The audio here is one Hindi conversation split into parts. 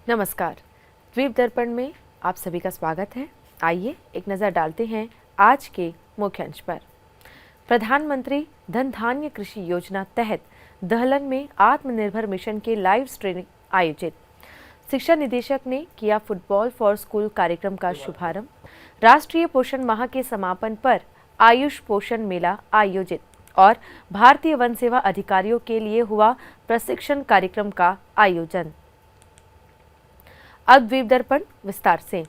नमस्कार। द्वीप दर्पण में आप सभी का स्वागत है। आइए एक नज़र डालते हैं आज के मुख्य अंश पर। प्रधानमंत्री धन धान्य कृषि योजना तहत दहलन में आत्मनिर्भर मिशन के लाइव स्ट्रीमिंग आयोजित। शिक्षा निदेशक ने किया फुटबॉल फॉर स्कूल कार्यक्रम का शुभारंभ। राष्ट्रीय पोषण माह के समापन पर आयुष पोषण मेला आयोजित और भारतीय वन सेवा अधिकारियों के लिए हुआ प्रशिक्षण कार्यक्रम का आयोजन। अब द्वीप दर्पण विस्तार से।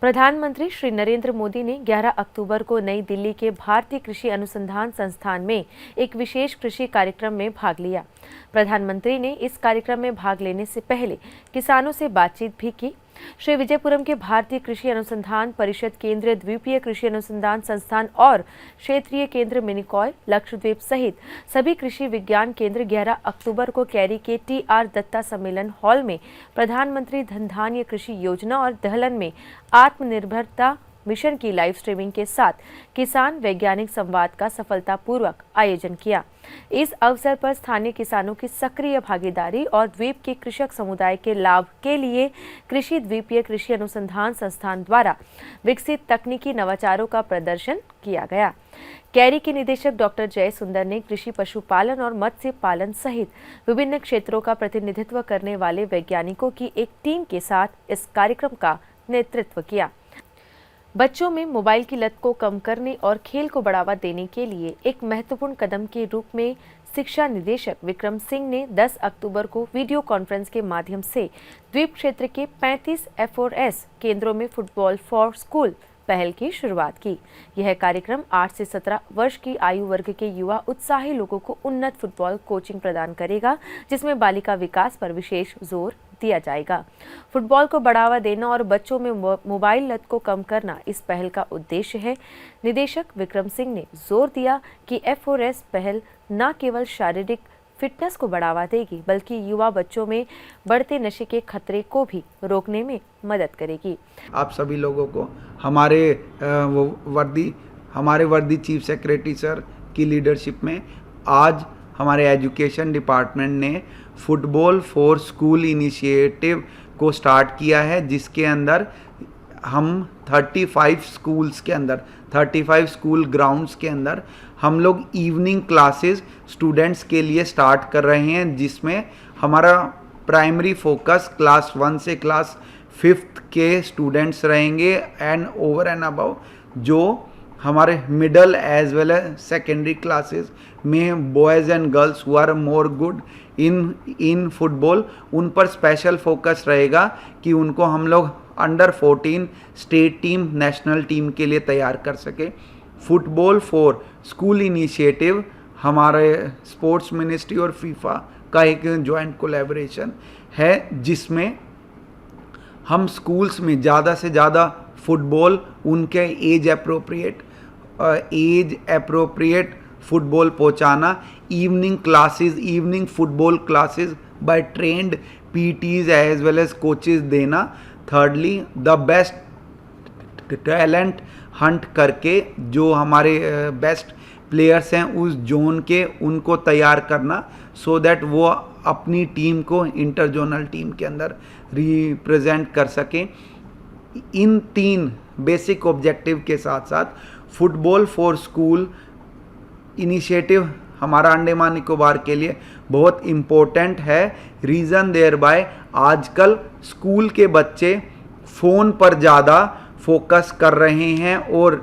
प्रधानमंत्री श्री नरेंद्र मोदी ने 11 अक्टूबर को नई दिल्ली के भारतीय कृषि अनुसंधान संस्थान में एक विशेष कृषि कार्यक्रम में भाग लिया। प्रधानमंत्री ने इस कार्यक्रम में भाग लेने से पहले किसानों से बातचीत भी की। श्री विजयपुरम के भारतीय कृषि अनुसंधान परिषद, केंद्रीय द्वीपीय कृषि अनुसंधान संस्थान और क्षेत्रीय केंद्र मिनिकॉय, लक्षद्वीप सहित सभी कृषि विज्ञान केंद्र 11 अक्टूबर को कैरी के TR दत्ता सम्मेलन हॉल में प्रधानमंत्री धन धान्य कृषि योजना और दहलन में आत्मनिर्भरता मिशन की लाइव स्ट्रीमिंग के साथ किसान वैज्ञानिक संवाद का सफलतापूर्वक आयोजन किया। इस अवसर पर स्थानीय किसानों की सक्रिय भागीदारी और द्वीप के कृषक समुदाय के लाभ के लिए कृषि द्वीपीय कृषि अनुसंधान संस्थान द्वारा विकसित तकनीकी नवाचारों का प्रदर्शन किया गया। कैरी के निदेशक डॉक्टर जय सुंदर ने कृषि, पशुपालन और मत्स्य पालन सहित विभिन्न क्षेत्रों का प्रतिनिधित्व करने वाले वैज्ञानिकों की एक टीम के साथ इस कार्यक्रम का नेतृत्व किया। बच्चों में मोबाइल की लत को कम करने और खेल को बढ़ावा देने के लिए एक महत्वपूर्ण कदम के रूप में शिक्षा निदेशक विक्रम सिंह ने 10 अक्टूबर को वीडियो कॉन्फ्रेंस के माध्यम से द्वीप क्षेत्र के 35 F4S केंद्रों में फुटबॉल फॉर स्कूल पहल की शुरुआत की। यह कार्यक्रम 8 से 17 वर्ष की आयु वर्ग के युवा उत्साही लोगों को उन्नत फुटबॉल कोचिंग प्रदान करेगा, जिसमें बालिका विकास पर विशेष जोर दिया जाएगा। फुटबॉल को बढ़ावा देना और बच्चों में मोबाइल लत को कम करना इस पहल का उद्देश्य है। निदेशक विक्रम सिंह ने जोर दिया कि F4S पहल न केवल शारीरिक फिटनेस को बढ़ावा देगी, बल्कि युवा बच्चों में बढ़ते नशे के खतरे को भी रोकने में मदद करेगी। आप सभी लोगों को हमारे वर्दी चीफ सेक्रेटरी सर की लीडरशिप में आज हमारे एजुकेशन डिपार्टमेंट ने फुटबॉल फॉर स्कूल इनिशिएटिव को स्टार्ट किया है, जिसके अंदर हम 35 स्कूल्स के अंदर 35 स्कूल ग्राउंड्स के अंदर हम लोग इवनिंग क्लासेस स्टूडेंट्स के लिए स्टार्ट कर रहे हैं, जिसमें हमारा प्राइमरी फोकस क्लास 1 से क्लास 5th के स्टूडेंट्स रहेंगे एंड ओवर एंड अबव जो हमारे middle as well as secondary classes में boys and girls who are more good in football, उन पर स्पेशल फोकस रहेगा कि उनको हम लोग under 14 state team, national team के लिए तैयार कर सके। फुटबॉल फॉर स्कूल इनिशिएटिव हमारे स्पोर्ट्स मिनिस्ट्री और फीफा का एक जॉइंट कोलैबोरेशन है, जिसमें हम स्कूल्स में ज़्यादा से ज़्यादा फुटबॉल उनके एज अप्रोप्रिएट फुटबॉल पहुंचाना, evening football classes by trained PTs as well as coaches देना। Thirdly the best talent hunt करके जो हमारे बेस्ट प्लेयर्स हैं उस जोन के, उनको तैयार करना सो दैट वो अपनी टीम को इंटर जोनल टीम के अंदर रिप्रेजेंट कर सकें। इन 3 बेसिक ऑब्जेक्टिव के साथ साथ फुटबॉल फॉर स्कूल इनिशिएटिव हमारा अंडमान निकोबार के लिए बहुत इम्पोर्टेंट है। रीज़न देयर बाय आजकल स्कूल के बच्चे फ़ोन पर ज़्यादा फोकस कर रहे हैं और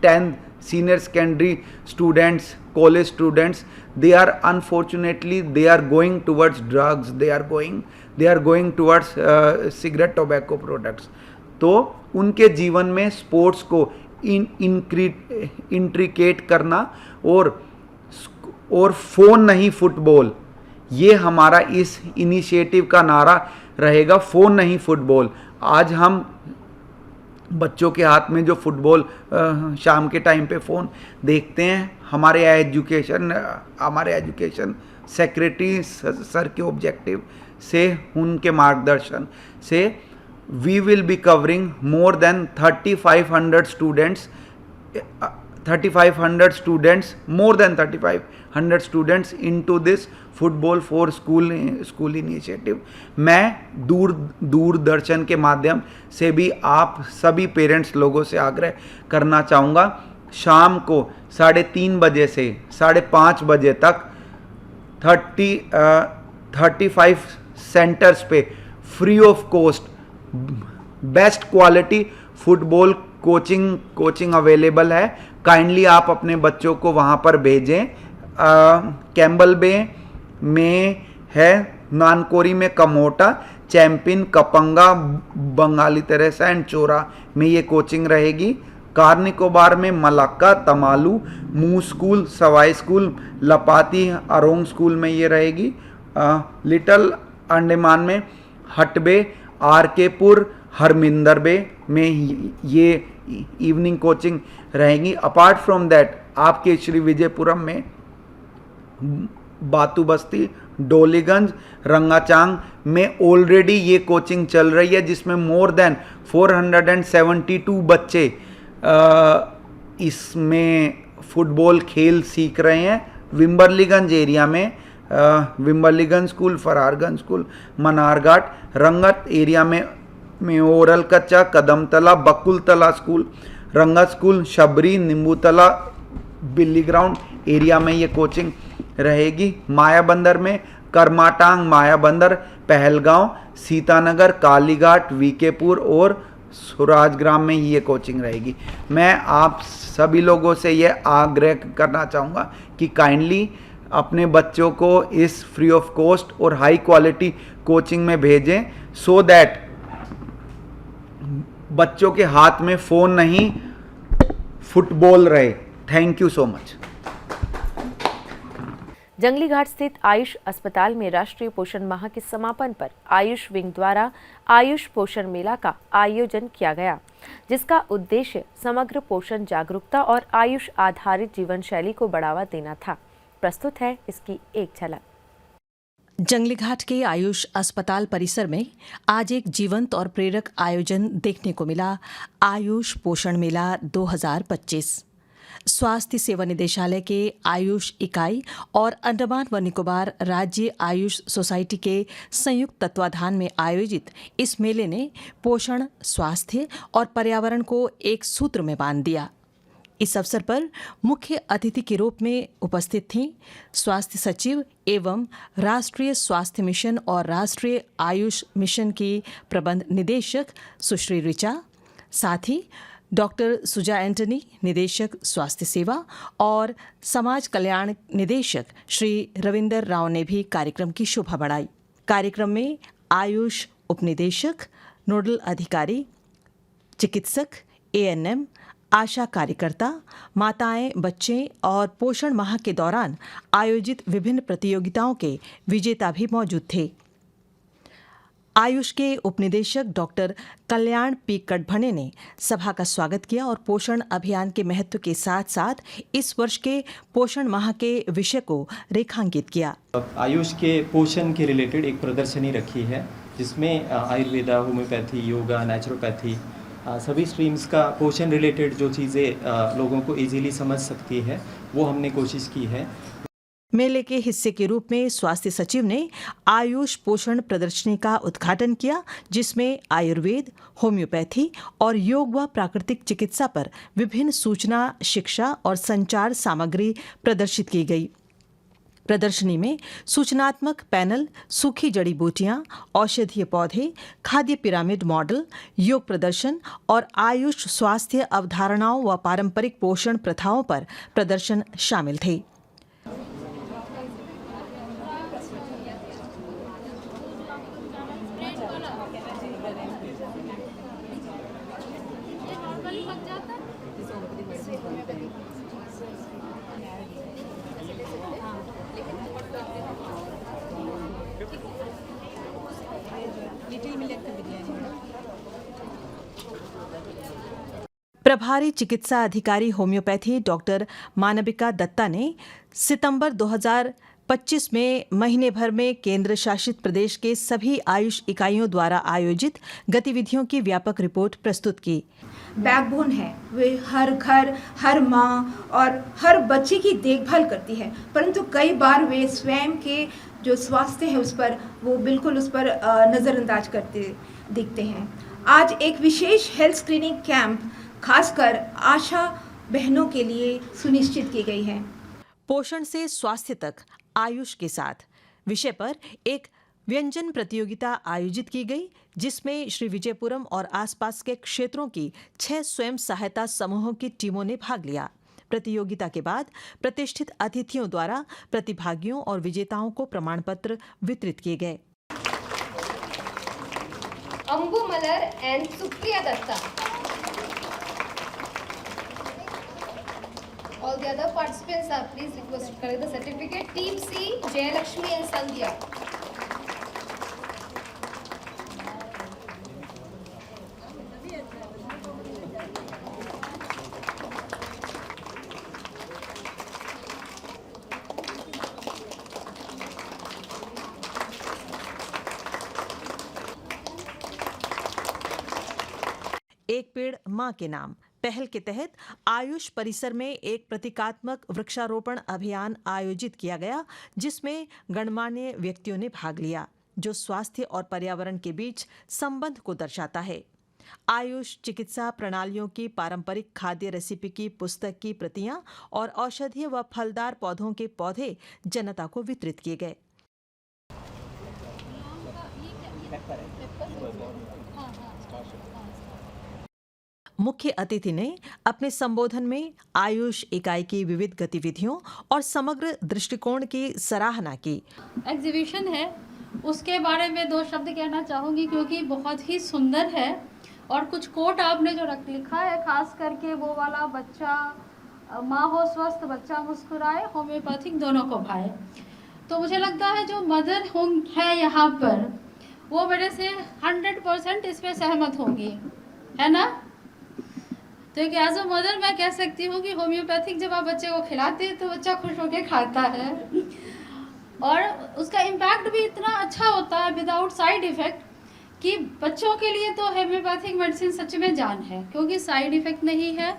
10th senior secondary students, college students, they are going towards drugs, they are going towards cigarette, tobacco products। तो उनके जीवन में स्पोर्ट्स को इंट्रिकेट करना और फोन नहीं फुटबॉल, ये हमारा इस इनिशिएटिव का नारा रहेगा, फोन नहीं फुटबॉल। आज हम बच्चों के हाथ में जो फुटबॉल शाम के टाइम पे फ़ोन देखते हैं, हमारे एजुकेशन सेक्रेटरी सर के ऑब्जेक्टिव से, उनके मार्गदर्शन से we will be covering more than 3500 students 3,500 students, more than 3,500 students into this football for school initiative. मैं दूरदर्शन के माध्यम से भी आप सभी पेरेंट्स लोगों से आग्रह करना चाहूँगा, शाम को 3:30 बजे से 5:30 बजे तक 35 सेंटर्स पे free of cost best quality football coaching available है। काइंडली आप अपने बच्चों को वहाँ पर भेजें। कैम्बल बे में है, नानकोरी में कमोटा, चैंपियन, कपंगा, बंगाली तेरेसा एंड चोरा में ये कोचिंग रहेगी। कार निकोबार में मलक्का, तमालू, मू school, Sawai school, लपाती, Arong school में ये रहेगी। लिटिल अंडमान में हटबे, आरकेपुर, हरमिंदर बे में ये इवनिंग कोचिंग रहेगी। अपार्ट फ्रॉम दैट आपके श्री विजयपुरम में बातू बस्ती, डोलीगंज, रंगाचांग में ऑलरेडी ये कोचिंग चल रही है, जिसमें मोर देन 472 बच्चे इसमें फुटबॉल खेल सीख रहे हैं। विम्बरलीगंज एरिया में विम्बरलीगंज स्कूल, फरारगंज स्कूल, मनारघाट, रंगत एरिया में ओरल कच्चा, कदमतला, बकुलतला स्कूल, रंगत स्कूल, शबरी, नींबूतला, बिल्ली ग्राउंड एरिया में ये कोचिंग रहेगी। मायाबंदर में करमाटांग, मायाबंदर, पहलगांव, सीतानगर, कालीघाट, वीकेपुर और सुराजग्राम में ये कोचिंग रहेगी। मैं आप सभी लोगों से ये आग्रह करना चाहूँगा कि काइंडली अपने बच्चों को इस फ्री ऑफ कॉस्ट और हाई क्वालिटी कोचिंग में भेजें, सो दैट बच्चों के हाथ में फ़ोन नहीं, फुटबॉल रहे। Thank you so much. जंगली घाट स्थित आयुष अस्पताल में राष्ट्रीय पोषण माह के समापन पर आयुष विंग द्वारा आयुष पोषण मेला का आयोजन किया गया, जिसका उद्देश्य समग्र पोषण जागरूकता और आयुष आधारित जीवन शैली को बढ़ावा देना था। प्रस्तुत है इसकी एक झलक। जंगली घाट के आयुष अस्पताल परिसर में आज एक जीवंत और प्रेरक आयोजन देखने को मिला, आयुष पोषण मेला 2025। स्वास्थ्य सेवा निदेशालय के आयुष इकाई और अंडमान व निकोबार राज्य आयुष सोसाइटी के संयुक्त तत्वाधान में आयोजित इस मेले ने पोषण, स्वास्थ्य और पर्यावरण को एक सूत्र में बांध दिया। इस अवसर पर मुख्य अतिथि के रूप में उपस्थित थीं स्वास्थ्य सचिव एवं राष्ट्रीय स्वास्थ्य मिशन और राष्ट्रीय आयुष मिशन की प्रबंध निदेशक सुश्री ऋचा, साथ ही डॉक्टर सुजा एंटनी, निदेशक स्वास्थ्य सेवा और समाज कल्याण निदेशक श्री रविंदर राव ने भी कार्यक्रम की शोभा बढ़ाई। कार्यक्रम में आयुष उपनिदेशक, नोडल अधिकारी, चिकित्सक, ANM, आशा कार्यकर्ता, माताएं, बच्चे और पोषण माह के दौरान आयोजित विभिन्न प्रतियोगिताओं के विजेता भी मौजूद थे। आयुष के उपनिदेशक डॉक्टर कल्याण पी कटभणे ने सभा का स्वागत किया और पोषण अभियान के महत्व के साथ साथ इस वर्ष के पोषण माह के विषय को रेखांकित किया। आयुष के पोषण के रिलेटेड एक प्रदर्शनी रखी है, जिसमें आयुर्वेदा, होम्योपैथी, योगा, नेचुरोपैथी सभी स्ट्रीम्स का पोषण रिलेटेड जो चीज़ें लोगों को इजीली समझ सकती है, वो हमने कोशिश की है। मेले के हिस्से के रूप में स्वास्थ्य सचिव ने आयुष पोषण प्रदर्शनी का उद्घाटन किया, जिसमें आयुर्वेद, होम्योपैथी और योग व प्राकृतिक चिकित्सा पर विभिन्न सूचना, शिक्षा और संचार सामग्री प्रदर्शित की गई। प्रदर्शनी में सूचनात्मक पैनल, सूखी जड़ी बूटियां, औषधीय पौधे, खाद्य पिरामिड मॉडल, योग प्रदर्शन और आयुष स्वास्थ्य अवधारणाओं व पारंपरिक पोषण प्रथाओं पर प्रदर्शन शामिल थे। प्रभारी चिकित्सा अधिकारी होम्योपैथी डॉक्टर मानविका दत्ता ने सितंबर 2025 में महीने भर में केंद्र शासित प्रदेश के सभी आयुष इकाइयों द्वारा आयोजित गतिविधियों की व्यापक रिपोर्ट प्रस्तुत की। बैकबोन है। वे हर घर, हर माँ और हर बच्चे की देखभाल करती है, परंतु कई बार वे स्वयं के जो स्वास्थ्य है उस पर नज़रअंदाज करते दिखते हैं। आज एक विशेष हेल्थ स्क्रीनिंग कैंप खासकर आशा बहनों के लिए सुनिश्चित की गई है। पोषण से स्वास्थ्य तक आयुष के साथ विषय पर एक व्यंजन प्रतियोगिता आयोजित की गई, जिसमें श्री विजयपुरम और आसपास के क्षेत्रों की 6 स्वयं सहायता समूहों की टीमों ने भाग लिया। प्रतियोगिता के बाद प्रतिष्ठित अतिथियों द्वारा प्रतिभागियों और विजेताओं को प्रमाण पत्र वितरित किए गए। Anbu Malar and Supriya Dutta. All the other participants are please requested to collect the certificate. Team C, Jayalakshmi and Sandhya. एक पेड़ मां के नाम पहल के तहत आयुष परिसर में एक प्रतीकात्मक वृक्षारोपण अभियान आयोजित किया गया, जिसमें गणमान्य व्यक्तियों ने भाग लिया, जो स्वास्थ्य और पर्यावरण के बीच संबंध को दर्शाता है। आयुष चिकित्सा प्रणालियों की पारंपरिक खाद्य रेसिपी की पुस्तक की प्रतियां और औषधीय व फलदार पौधों के पौधे जनता को वितरित किए गए। मुख्य अतिथि ने अपने संबोधन में आयुष इकाई की विविध गतिविधियों और समग्र दृष्टिकोण की सराहना की। एग्जीबिशन है उसके बारे में 2 शब्द कहना चाहूँगी, क्योंकि बहुत ही सुंदर है और कुछ कोट आपने जो लिखा है, खास करके वो वाला, बच्चा माँ हो स्वस्थ, बच्चा मुस्कुराए, होम्योपैथिक दोनों को भाए। तो मुझे लगता है जो मदर है यहाँ पर, वो मेरे से 100% इस पर सहमत होंगी, है ना। तो एक एज अ मदर मैं कह सकती हूँ कि होम्योपैथिक जब आप बच्चे को खिलाते हैं तो बच्चा खुश होकर खाता है और उसका इम्पैक्ट भी इतना अच्छा होता है विदाउट साइड इफ़ेक्ट, कि बच्चों के लिए तो होम्योपैथिक मेडिसिन सच में जान है, क्योंकि साइड इफ़ेक्ट नहीं है।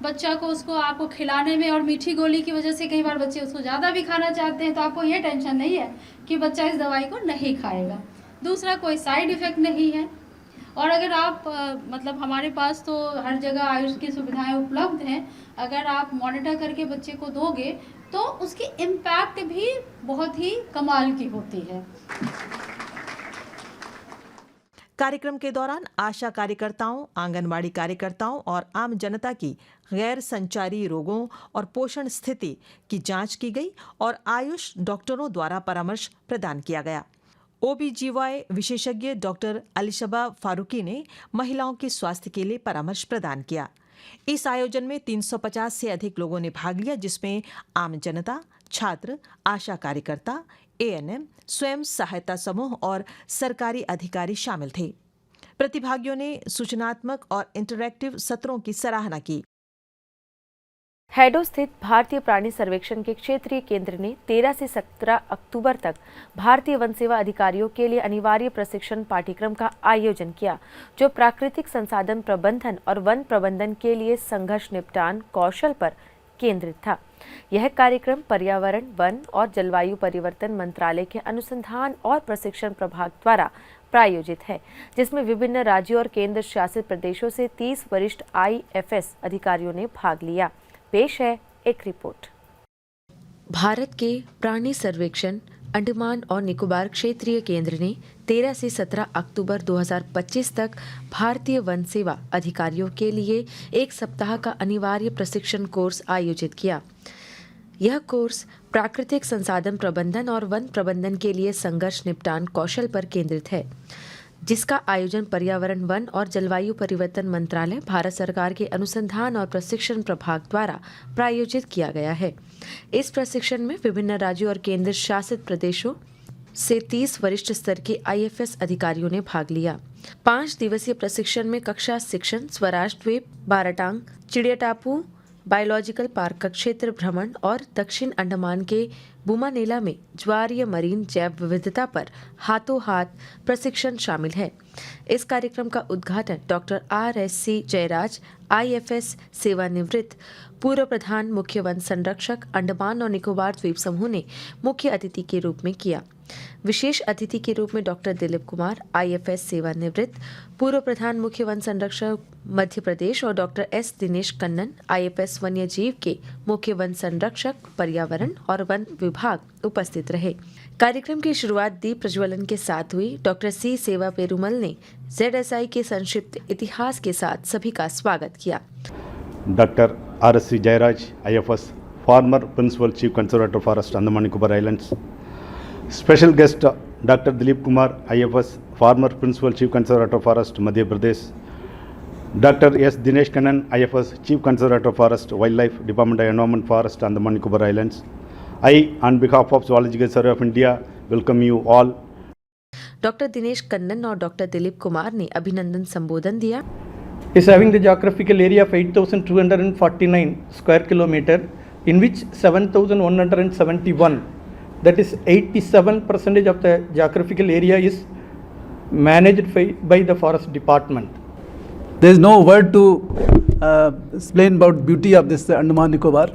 बच्चा को उसको आपको खिलाने में, और मीठी गोली की वजह से कई बार बच्चे उसको ज़्यादा भी खाना चाहते हैं, तो आपको ये टेंशन नहीं है कि बच्चा इस दवाई को नहीं खाएगा। दूसरा, कोई साइड इफ़ेक्ट नहीं है। और अगर आप मतलब हमारे पास तो हर जगह आयुष की सुविधाएं उपलब्ध हैं, अगर आप मॉनिटर करके बच्चे को दोगे तो उसकी इम्पैक्ट भी बहुत ही कमाल की होती है। कार्यक्रम के दौरान आशा कार्यकर्ताओं, आंगनबाड़ी कार्यकर्ताओं और आम जनता की गैर संचारी रोगों और पोषण स्थिति की जांच की गई और आयुष डॉक्टरों द्वारा परामर्श प्रदान किया गया। OBGY विशेषज्ञ डॉक्टर अलिशबा फारूकी ने महिलाओं के स्वास्थ्य के लिए परामर्श प्रदान किया। इस आयोजन में 350 से अधिक लोगों ने भाग लिया, जिसमें आम जनता, छात्र, आशा कार्यकर्ता, ANM, स्वयं सहायता समूह और सरकारी अधिकारी शामिल थे। प्रतिभागियों ने सूचनात्मक और इंटरैक्टिव सत्रों की सराहना की। हैडो स्थित भारतीय प्राणी सर्वेक्षण के क्षेत्रीय केंद्र ने 13 से 17 अक्टूबर तक भारतीय वन सेवा अधिकारियों के लिए अनिवार्य प्रशिक्षण पाठ्यक्रम का आयोजन किया, जो प्राकृतिक संसाधन प्रबंधन और वन प्रबंधन के लिए संघर्ष निपटान कौशल पर केंद्रित था। यह कार्यक्रम पर्यावरण, वन और जलवायु परिवर्तन मंत्रालय के अनुसंधान और प्रशिक्षण प्रभाग द्वारा प्रायोजित है, जिसमें विभिन्न राज्यों और केंद्र शासित प्रदेशों से 30 वरिष्ठ IFS अधिकारियों ने भाग लिया। पेश है एक रिपोर्ट। भारत के प्राणी सर्वेक्षण अंडमान और निकोबार क्षेत्रीय केंद्र ने 13 से 17 अक्टूबर 2025 तक भारतीय वन सेवा अधिकारियों के लिए 1 सप्ताह का अनिवार्य प्रशिक्षण कोर्स आयोजित किया। यह कोर्स प्राकृतिक संसाधन प्रबंधन और वन प्रबंधन के लिए संघर्ष निपटान कौशल पर केंद्रित है, जिसका आयोजन पर्यावरण, वन और जलवायु परिवर्तन मंत्रालय, भारत सरकार के अनुसंधान और प्रशिक्षण प्रभाग द्वारा प्रायोजित किया गया है। इस प्रशिक्षण में विभिन्न राज्यों और केंद्र शासित प्रदेशों से 30 वरिष्ठ स्तर के IFS अधिकारियों ने भाग लिया। 5 दिवसीय प्रशिक्षण में कक्षा शिक्षण, स्वराज द्वीप, बाराटांग, चिड़िया टापू, बायोलॉजिकल पार्क का क्षेत्र भ्रमण और दक्षिण अंडमान के बुमानेला में ज्वारीय मरीन जैव विविधता पर हाथों हाथ प्रशिक्षण शामिल है। इस कार्यक्रम का उद्घाटन डॉक्टर RSC जयराज, IFS सेवानिवृत्त पूर्व प्रधान मुख्य वन संरक्षक अंडमान और निकोबार द्वीप समूह ने मुख्य अतिथि के रूप में किया। विशेष अतिथि के रूप में डॉक्टर दिलीप कुमार, IFS सेवानिवृत्त पूर्व प्रधान मुख्य वन संरक्षक मध्य प्रदेश और doctor S Dinesh Kannan, IFS वन्य जीव के मुख्य वन संरक्षक पर्यावरण और वन विभाग उपस्थित रहे। कार्यक्रम की शुरुआत दीप प्रज्वलन के साथ हुई। डॉक्टर C सेवा पेरुमल ने ZSI के संक्षिप्त इतिहास के साथ सभी का स्वागत किया। Doctor RSC Jayaraj, IFS former principal chief conservator forest Andaman Nicobar islands. Special guest doctor Dilip Kumar, IFS former principal chief conservator forest Madhya Pradesh. Doctor S Dinesh Kannan, IFS chief conservator forest wild life department environment forest Andaman Nicobar islands. I on behalf of Zoological Survey of India welcome you all. Doctor Dinesh Kannan और डॉक्टर दिलीप कुमार ने अभिनंदन संबोधन दिया। is having the geographical area of 8,249 square kilometer, in which 7,171, that is 87% of the geographical area is managed by the forest department. There is no word to explain about beauty of this Andaman Nicobar.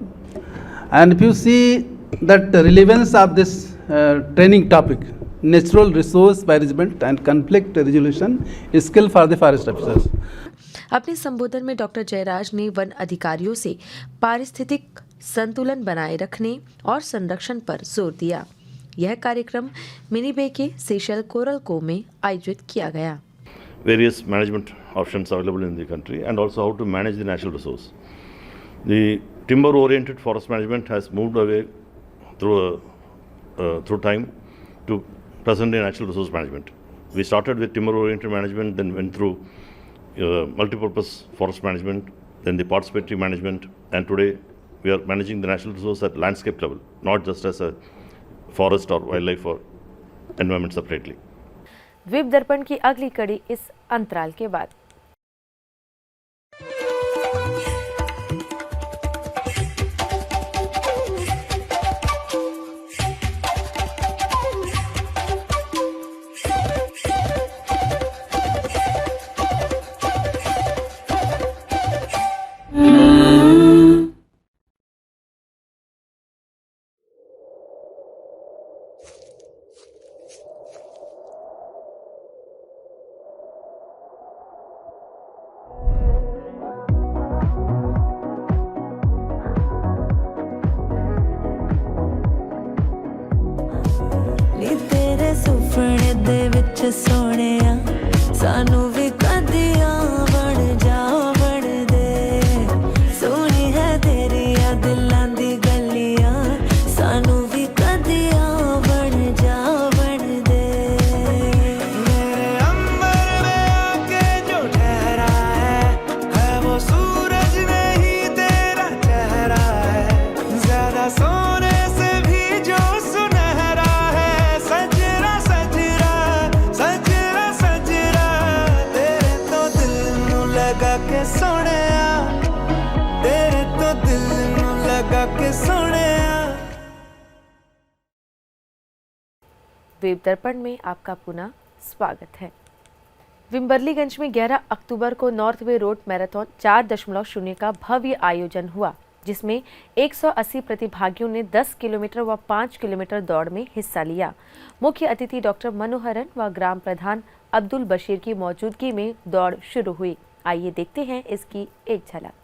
And if you see that the relevance of this training topic, natural resource management and conflict resolution is skill for the forest officers. अपने संबोधन में डॉक्टर जयराज ने वन अधिकारियों से पारिस्थितिक संतुलन बनाए रखने और संरक्षण पर जोर दिया। यह कार्यक्रम मिनी बे के सेशल कोरल कोव में आयोजित किया गया। Various management options available in the country and also how to manage the natural resource. The timber-oriented forest management has moved away through time to present-day natural resource management. We started with timber-oriented management, then went through multi-purpose forest management, then the participatory management, and today we are managing the natural resource at landscape level, not just as a forest or wildlife or environment separately. द्वीप दर्पण की अगली कड़ी इस अंतराल के बाद। ਸੁਪਨੇ ਦੇ ਵਿੱਚ ਸੋਹਣਿਆ ਸਾਨੂੰ ਵੀ ਕਦੀਆਂ ਬਣ ਜਾ ਬਣਦੇ ਸੋਹਣੀ ਹੈ ਤੇਰੀਆਂ ਦਿਲਾਂ ਦੀ ਗਲੀਆਂ ਸਾਨੂੰ ਵੀ ਕਦੀਆਂ ਬਣ ਜਾ ਬਣਦੇ ਮੇਰੇ ਅੰਬਰ में आके जो ठहरा है वो सूरज नहीं तेरा चेहरा है ज्यादा सोने से भी जो सुनहरा है सजरा सजरा सजरा सजरा तेरे तो दिल नू लगा के सोहणिया तेरे तो दिल नू लगा के सोहणिया। द्वीप दर्पण में आपका पुनः स्वागत है। विम्बरलीगंज में 11 अक्टूबर को नॉर्थ वे रोड मैराथन 4.0 का भव्य आयोजन हुआ, जिसमें 180 प्रतिभागियों ने 10 किलोमीटर व 5 किलोमीटर दौड़ में हिस्सा लिया। मुख्य अतिथि डॉक्टर मनोहरन व ग्राम प्रधान अब्दुल बशीर की मौजूदगी में दौड़ शुरू हुई। आइए देखते हैं इसकी एक झलक।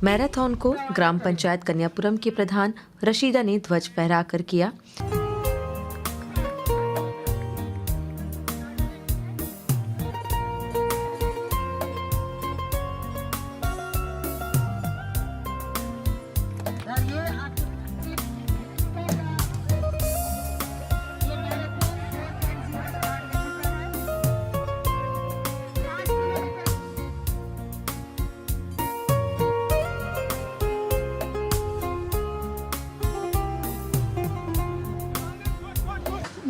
मैराथन को ग्राम पंचायत कन्यापुरम के प्रधान रशीदा ने ध्वज फहराकर किया।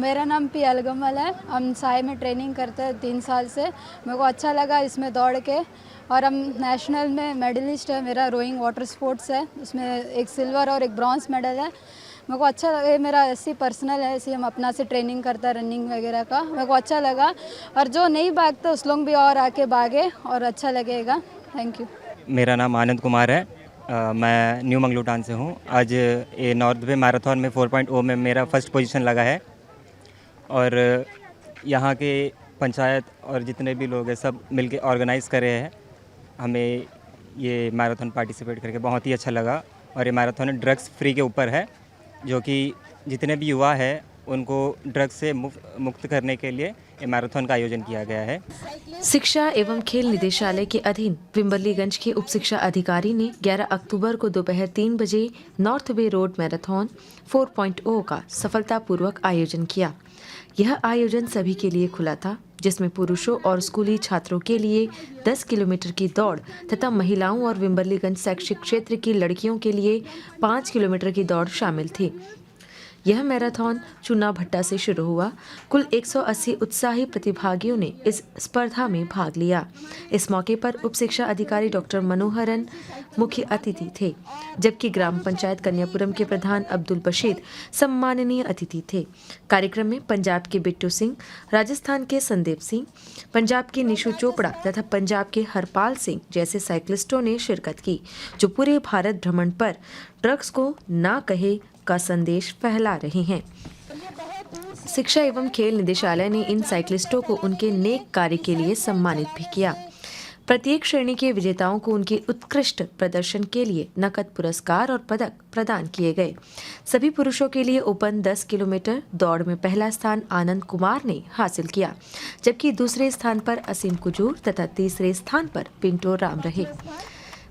मेरा नाम पी अलगमल है। हम साई में ट्रेनिंग करते हैं 3 साल से। मेरे को अच्छा लगा इसमें दौड़ के, और हम नेशनल में मेडलिस्ट है। मेरा रोइंग वाटर स्पोर्ट्स है, उसमें एक सिल्वर और एक ब्रॉन्ज मेडल है। मेरे को अच्छा लगा, मेरा ऐसी पर्सनल है, ऐसे हम अपना से ट्रेनिंग करता है रनिंग वगैरह का। मेरे को अच्छा लगा, और जो नहीं भागते उस लोग भी और आके भागे और अच्छा लगेगा। Thank you. मेरा नाम आनंद कुमार है। मैं न्यू मंगलूटान से हूँ। आज ये नॉर्थ वे मैराथन में 4.0 में मेरा फर्स्ट पोजीशन लगा है, और यहाँ के पंचायत और जितने भी लोग हैं सब मिलके ऑर्गेनाइज़ कर रहे हैं। हमें ये मैराथन पार्टिसिपेट करके बहुत ही अच्छा लगा। और ये मैराथन ड्रग्स फ्री के ऊपर है, जो कि जितने भी युवा है उनको ड्रग्स से मुक्त करने के लिए ये मैराथन का आयोजन किया गया है। शिक्षा एवं खेल निदेशालय के अधीन विम्बरलीगंज के उप शिक्षा अधिकारी ने 11 अक्टूबर को दोपहर 3 बजे नॉर्थ वे रोड मैराथन 4.0 का सफलतापूर्वक आयोजन किया। यह आयोजन सभी के लिए खुला था, जिसमें पुरुषों और स्कूली छात्रों के लिए 10 किलोमीटर की दौड़ तथा महिलाओं और विम्बरलीगंज शैक्षिक क्षेत्र की लड़कियों के लिए 5 किलोमीटर की दौड़ शामिल थी। यह मैराथन चुना भट्टा से शुरू हुआ। कुल 180 उत्साही प्रतिभागियों ने इस स्पर्धा में भाग लिया। इस मौके पर उप शिक्षा अधिकारी डॉक्टर मनोहरन मुख्य अतिथि थे, जबकि ग्राम पंचायत कन्यापुरम के प्रधान अब्दुल बशीर सम्माननीय अतिथि थे। कार्यक्रम में पंजाब के बिट्टू सिंह, राजस्थान के संदीप सिंह, पंजाब के निशु चोपड़ा तथा पंजाब के हरपाल सिंह जैसे साइकिलिस्टों ने शिरकत की, जो पूरे भारत भ्रमण पर ड्रग्स को ना कहे का संदेश फैला रहे हैं। शिक्षा एवं खेल निदेशालय ने इन साइकिलिस्टों को उनके नेक कार्य के लिए सम्मानित भी किया। प्रत्येक श्रेणी के विजेताओं को उनके उत्कृष्ट प्रदर्शन के लिए नकद पुरस्कार और पदक प्रदान किए गए। सभी पुरुषों के लिए ओपन 10 किलोमीटर दौड़ में पहला स्थान आनंद कुमार ने हासिल किया, जबकि दूसरे स्थान पर असीम कुजूर तथा तीसरे स्थान पर पिंटो राम रहे।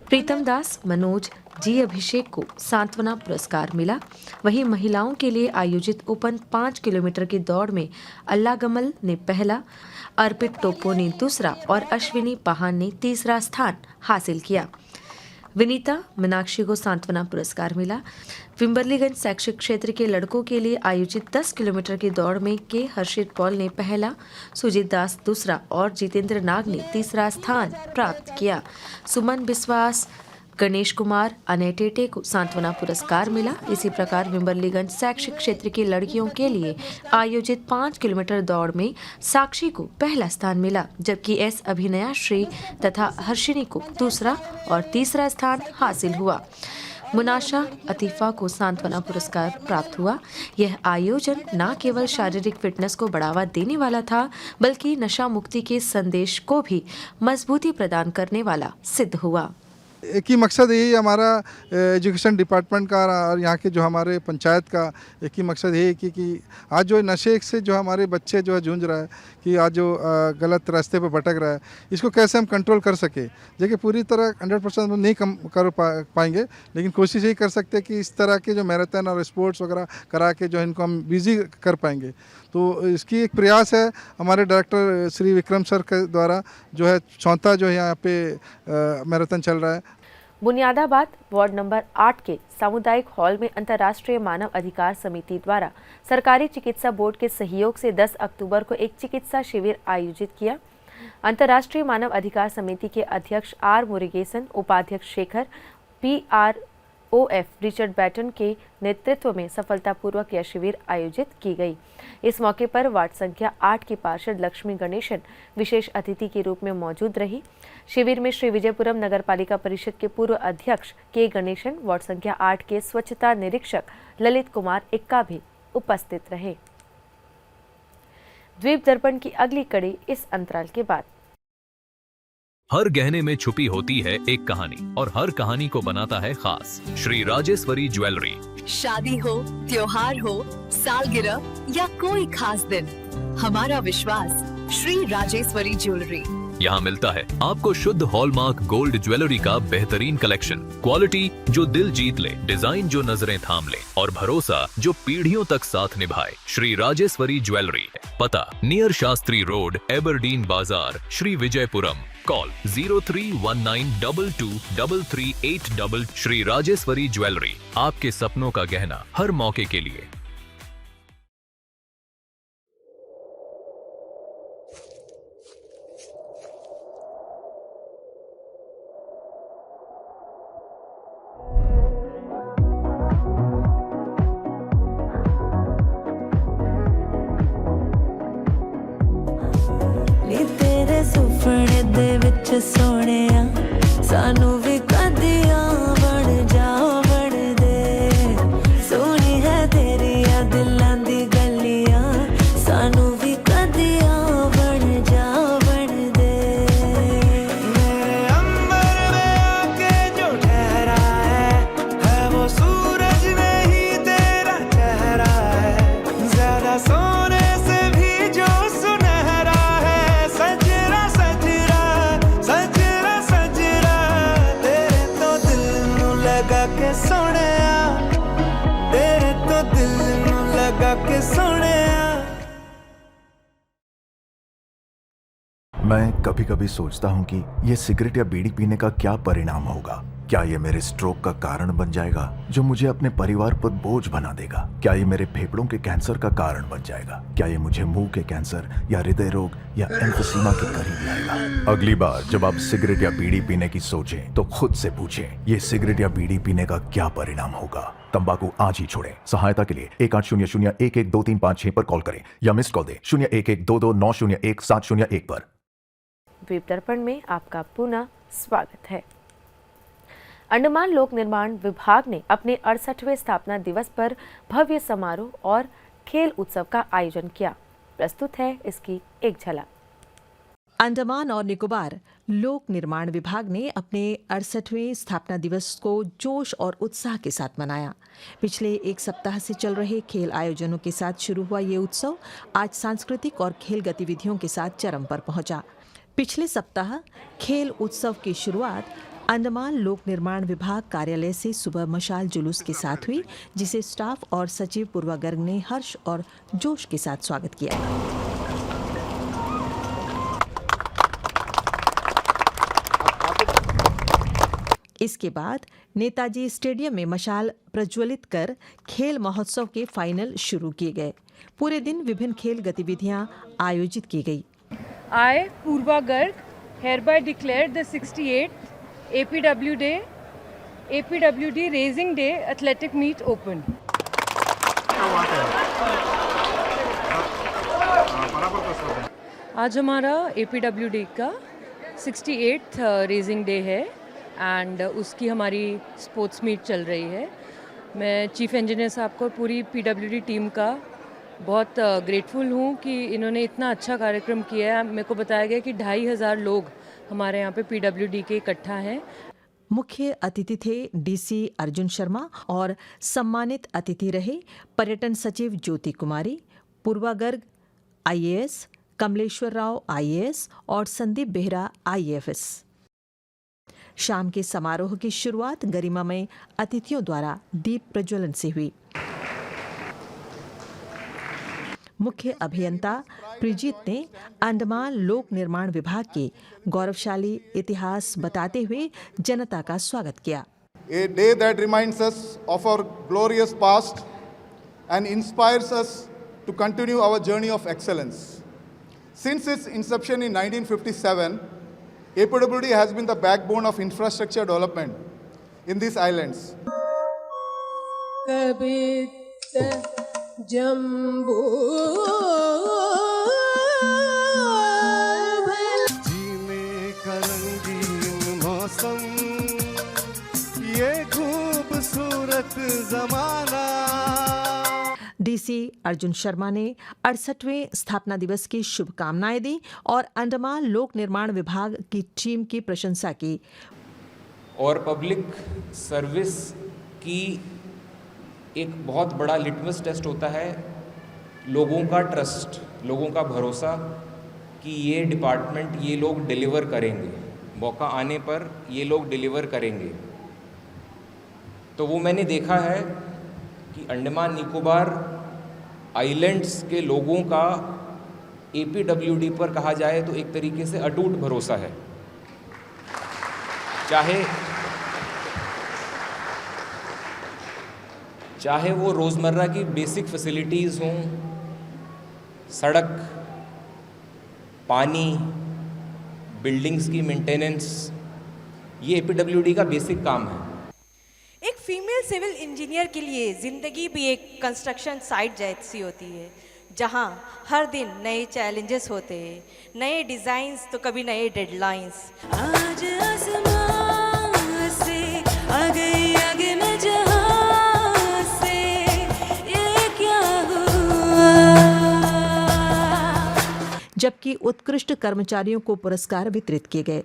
प्रीतम दास, मनोज जी अभिषेक को सांत्वना पुरस्कार मिला। वहीं महिलाओं के लिए आयोजित ओपन 5 किलोमीटर की दौड़ में अल्लाह गमल ने पहला, अर्पित टोपो ने दूसरा और अश्विनी पहान ने तीसरा स्थान हासिल किया। विनीता मीनाक्षी को सांत्वना पुरस्कार मिला। विम्बरलीगंज शैक्षिक क्षेत्र के लड़कों के लिए आयोजित 10 किलोमीटर की दौड़ में के हर्षित पॉल ने पहला, सुजीत दास दूसरा और जितेंद्र नाग ने तीसरा स्थान प्राप्त किया। सुमन विश्वास, गणेश कुमार, अनय टेटे को सांत्वना पुरस्कार मिला। इसी प्रकार विम्बरलीगंज शैक्षिक क्षेत्र की लड़कियों के लिए आयोजित 5 किलोमीटर दौड़ में साक्षी को पहला स्थान मिला, जबकि एस अभिनया श्री तथा हर्षिनी को दूसरा और तीसरा स्थान हासिल हुआ। मुनाशा अतीफा को सांत्वना पुरस्कार प्राप्त हुआ। यह आयोजन न केवल शारीरिक फिटनेस को बढ़ावा देने वाला था, बल्कि नशा मुक्ति के संदेश को भी मजबूती प्रदान करने वाला सिद्ध हुआ। एक ही मकसद यही हमारा एजुकेशन डिपार्टमेंट का और यहाँ के जो हमारे पंचायत का एक ही मकसद यही कि आज जो नशे से जो हमारे बच्चे जो है जूझ रहा है, कि आज जो गलत रास्ते पर भटक रहा है, इसको कैसे हम कंट्रोल कर सके। देखिए पूरी तरह 100% नहीं कम कर पाएंगे, लेकिन कोशिश यही कर सकते हैं कि इस तरह के जो मैराथन और स्पोर्ट्स वगैरह करा के जो इनको हम बिजी कर पाएंगे। तो इसकी एक प्रयास है हमारे डायरेक्टर श्री विक्रम सर के द्वारा, जो है 34 जो है यहाँ पे मैराथन चल रहा है। बुनियादाबाद वार्ड नंबर 8 के सामुदायिक हॉल में अंतर्राष्ट्रीय मानव अधिकार समिति द्वारा सरकारी चिकित्सा बोर्ड के सहयोग से 10 अक्टूबर को एक चिकित्सा शिविर आयोजित किया। अंतर्राष्ट्रीय मानव अधिकार समिति के अध्यक्ष आर मुरुगेसन, उपाध्यक्ष शेखर, PROF रिचर्ड बैटन के नेतृत्व में सफलतापूर्वक यह शिविर आयोजित की गई। इस मौके पर वार्ड संख्या 8 की पार्षद लक्ष्मी गणेशन विशेष अतिथि के रूप में मौजूद रही। शिविर में श्री विजयपुरम नगरपालिका परिषद के पूर्व अध्यक्ष के गणेशन, वार्ड संख्या 8 के स्वच्छता निरीक्षक ललित कुमार इक्का भी उपस्थित रहे। द्वीप दर्पण की अगली कड़ी इस अंतराल के बाद। हर गहने में छुपी होती है एक कहानी, और हर कहानी को बनाता है खास श्री राजेश्वरी ज्वेलरी। शादी हो, त्योहार हो, सालगिरह या कोई खास दिन, हमारा विश्वास श्री राजेश्वरी ज्वेलरी। यहाँ मिलता है आपको शुद्ध हॉलमार्क गोल्ड ज्वेलरी का बेहतरीन कलेक्शन, क्वालिटी जो दिल जीत ले, डिजाइन जो नजरें थाम ले और भरोसा जो पीढ़ियों तक साथ निभाए। श्री राजेश्वरी ज्वेलरी, पता नियर शास्त्री रोड, एबरडीन बाजार, श्री विजयपुरम। कॉल 0319223338। श्री राजेश्वरी ज्वेलरी, आपके सपनों का गहना हर मौके के लिए। सोहणिया सानू भी कदियां बन जा बन दे सोहनी है तेरी आ दिलां दी गलियां सानू भी कदियां बन जा बन दे मेरे अंबर में आके जो ठहरा है वो सूरज नहीं तेरा चेहरा है ज्यादा सोने से भी जो सुनहरा है सजरा सजरा सजरा सजरा तेरे तो दिल नू लगा के सोहणिया तेरे तो दिल नू लगा के सोहणिया। मैं कभी कभी सोचता हूँ कि ये सिगरेट या बीड़ी पीने का क्या परिणाम होगा। क्या ये मेरे स्ट्रोक का कारण बन जाएगा जो मुझे अपने परिवार पर बोझ बना देगा? क्या ये मेरे फेफड़ों के कैंसर का कारण बन जाएगा? क्या ये मुझे मुंह के कैंसर या हृदय रोग या एम्फीसीमा के करीब लाएगा? अगली बार जब आप सिगरेट या बीड़ी पीने की सोचें तो खुद से पूछें ये सिगरेट या बीड़ी पीने का क्या परिणाम होगा। तंबाकू आज ही छोड़ें। सहायता के लिए 1800-112356 पर कॉल करें या मिस्ड कॉल दें 01122901-701 पर। द्वीप दर्पण में आपका पुनः स्वागत है। अंडमान लोक निर्माण विभाग ने अपने 68वें स्थापना दिवस पर भव्य समारोह और खेल उत्सव का आयोजन किया। प्रस्तुत है इसकी एक झलक। अंडमान और निकोबार लोक निर्माण विभाग ने अपने 68वें स्थापना दिवस को जोश और उत्साह के साथ मनाया। पिछले एक सप्ताह से चल रहे खेल आयोजनों के साथ शुरू हुआ ये उत्सव आज सांस्कृतिक और खेल गतिविधियों के साथ चरम पर पहुंचा। पिछले सप्ताह खेल उत्सव की शुरुआत अंडमान लोक निर्माण विभाग कार्यालय से सुबह मशाल जुलूस के साथ हुई, जिसे स्टाफ और सचिव पूर्वा गर्ग ने हर्ष और जोश के साथ स्वागत किया। इसके बाद नेताजी स्टेडियम में मशाल प्रज्वलित कर खेल महोत्सव के फाइनल शुरू किए गए। पूरे दिन विभिन्न खेल गतिविधियां आयोजित की गई। I, Purva Garg, hereby declare the 68th APWD Racing Day Athletic Meet open. आज हमारा APWD का 68th रेसिंग डे है एंड उसकी हमारी स्पोर्ट्स मीट चल रही है। मैं चीफ इंजीनियर साहब को पूरी PWD टीम का बहुत ग्रेटफुल हूँ कि इन्होंने इतना अच्छा कार्यक्रम किया है। मेरे को बताया गया कि 2500 लोग हमारे यहाँ पे PWD के इकट्ठा हैं। मुख्य अतिथि थे DC अर्जुन शर्मा और सम्मानित अतिथि रहे पर्यटन सचिव ज्योति कुमारी, पूर्वा गर्ग IAS, कमलेश्वर राव IAS और संदीप बेहरा IAFS। शाम के समारोह की शुरुआत गरिमामय अतिथियों द्वारा दीप प्रज्वलन से हुई। मुख्य अभियंता प्रिजीत ने अंडमान लोक निर्माण विभाग के गौरवशाली इतिहास बताते हुए जनता का स्वागत किया। A day that reminds us of our glorious past and inspires us to continue our journey of excellence. Since its inception in 1957, APWD has been the backbone of infrastructure development in these islands. Jambu जीने का रंगीन मौसम ये खूबसूरत जमाना। DC अर्जुन शर्मा ने 68वें स्थापना दिवस की शुभकामनाएं दी और अंडमान लोक निर्माण विभाग की टीम की प्रशंसा की। और पब्लिक सर्विस की एक बहुत बड़ा लिटमस टेस्ट होता है लोगों का ट्रस्ट, लोगों का भरोसा कि ये डिपार्टमेंट, ये लोग डिलीवर करेंगे, मौका आने पर ये लोग डिलीवर करेंगे। तो वो मैंने देखा है कि अंडमान निकोबार आइलैंड्स के लोगों का APWD पर कहा जाए तो एक तरीके से अटूट भरोसा है। चाहे वो रोज़मर्रा की बेसिक फैसिलिटीज़ हों, सड़क, पानी, बिल्डिंग्स की मेंटेनेंस, ये APWD का बेसिक काम है। एक फीमेल सिविल इंजीनियर के लिए ज़िंदगी भी एक कंस्ट्रक्शन साइट जैसी होती है। जहां हर दिन नए चैलेंजेस होते, नए डिजाइन्स तो कभी नए डेडलाइंस। आज आसमां से आ गई आगे मैं जहां से, ये क्या हुआ। जबकि उत्कृष्ट कर्मचारियों को पुरस्कार वितरित किए गए।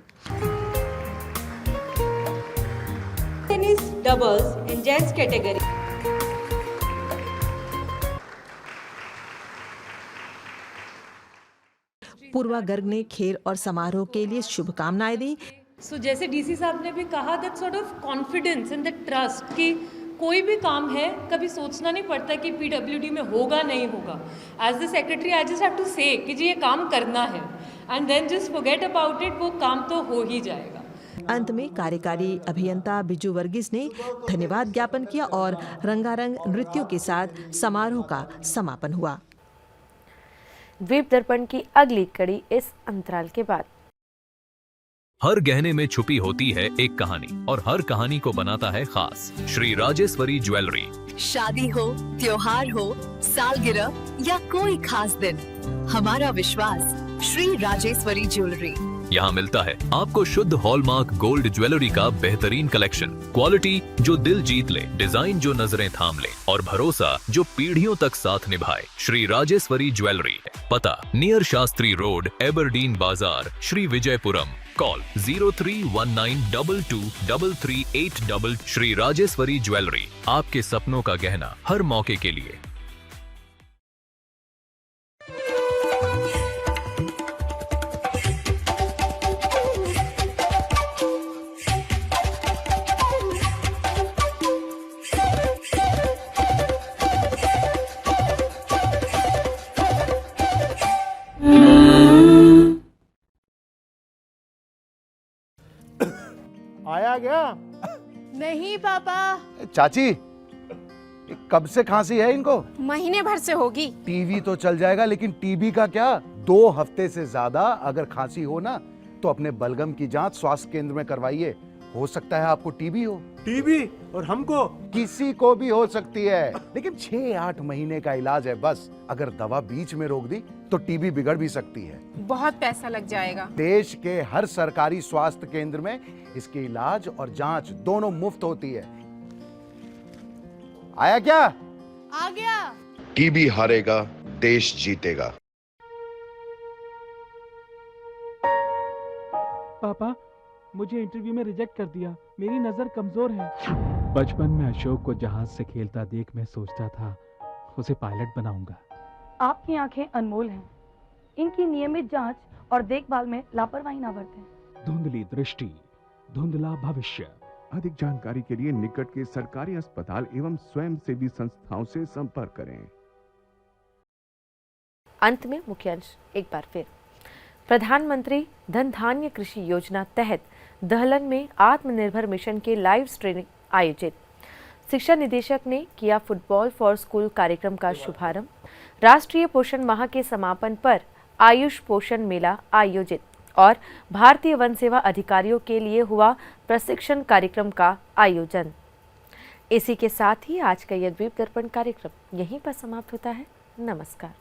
टेनिस डबल्स इन जेंट्स कैटेगरी। पूर्वा गर्ग ने खेल और समारोह के लिए शुभकामनाएं दी। सो जैसे डीसी साहब ने भी कहा, that sort of confidence and the trust कि कोई भी काम है कभी सोचना नहीं पड़ता कि पीडब्ल्यूडी में होगा नहीं होगा। As the secretary I just have to say कि जी ये काम करना है and then just forget about it, वो काम तो हो ही जाएगा। अंत में कार्यकारी अभियंता बिजू वर्गीस ने धन्यवाद ज्ञापन किया और रंगारंग नृत्यों के साथ समारोह का समापन हुआ। द्वीप दर्पण की अगली कड़ी इस अंतराल के बाद। हर गहने में छुपी होती है एक कहानी और हर कहानी को बनाता है खास श्री राजेश्वरी ज्वेलरी। शादी हो, त्योहार हो, सालगिरह या कोई खास दिन, हमारा विश्वास श्री राजेश्वरी ज्वेलरी। यहाँ मिलता है आपको शुद्ध हॉलमार्क गोल्ड ज्वेलरी का बेहतरीन कलेक्शन, क्वालिटी जो दिल जीत ले, डिजाइन जो नजरें थाम ले और भरोसा जो पीढ़ियों तक साथ निभाए। श्री राजेश्वरी ज्वेलरी, पता नियर शास्त्री रोड, एबरडीन बाजार, श्री विजयपुरम। कॉल 0319223338। श्री राजेश्वरी ज्वेलरी, आपके सपनों का गहना हर मौके के लिए। आया गया? नहीं पापा। चाची, कब से खांसी है इनको? महीने भर से होगी। टीवी तो चल जाएगा, लेकिन टीबी का क्या? 2 हफ्ते से ज्यादा अगर खांसी हो ना तो अपने बलगम की जांच स्वास्थ्य केंद्र में करवाइए। हो सकता है आपको टीबी हो। टीबी? और हमको? किसी को भी हो सकती है, लेकिन 6-8 महीने का इलाज है बस। अगर दवा बीच में रोक दी तो टीबी बिगड़ भी सकती है। बहुत पैसा लग जाएगा। देश के हर सरकारी स्वास्थ्य केंद्र में इसके इलाज और जांच दोनों मुफ्त होती है। आया क्या? आ गया। टीबी हारेगा, देश जीतेगा। पापा, मुझे इंटरव्यू में रिजेक्ट कर दिया। मेरी नजर कमजोर है। बचपन में अशोक को जहाज से खेलता देख मैं सोचता था उसे पायलट बनाऊंगा। आपकी आंखें अनमोल हैं। इनकी नियमित जांच और देखभाल में लापरवाही ना बरतें। धुंधली दृष्टि, धुंधला भविष्य। अधिक जानकारी के लिए निकट के सरकारी अस्पताल एवं स्वयंसेवी संस्थाओं से संपर्क करें। अंत में मुख्य अंश एक बार फिर। प्रधानमंत्री धन धान्य कृषि योजना तहत दहलन में आत्मनिर्भर मिशन के लाइव स्ट्रीमिंग आयोजित। शिक्षा निदेशक ने किया फुटबॉल फॉर स्कूल कार्यक्रम का शुभारंभ। राष्ट्रीय पोषण माह के समापन पर आयुष पोषण मेला आयोजित और भारतीय वन सेवा अधिकारियों के लिए हुआ प्रशिक्षण कार्यक्रम का आयोजन। इसी के साथ ही आज का यह द्वीप दर्पण कार्यक्रम यहीं पर समाप्त होता है। नमस्कार।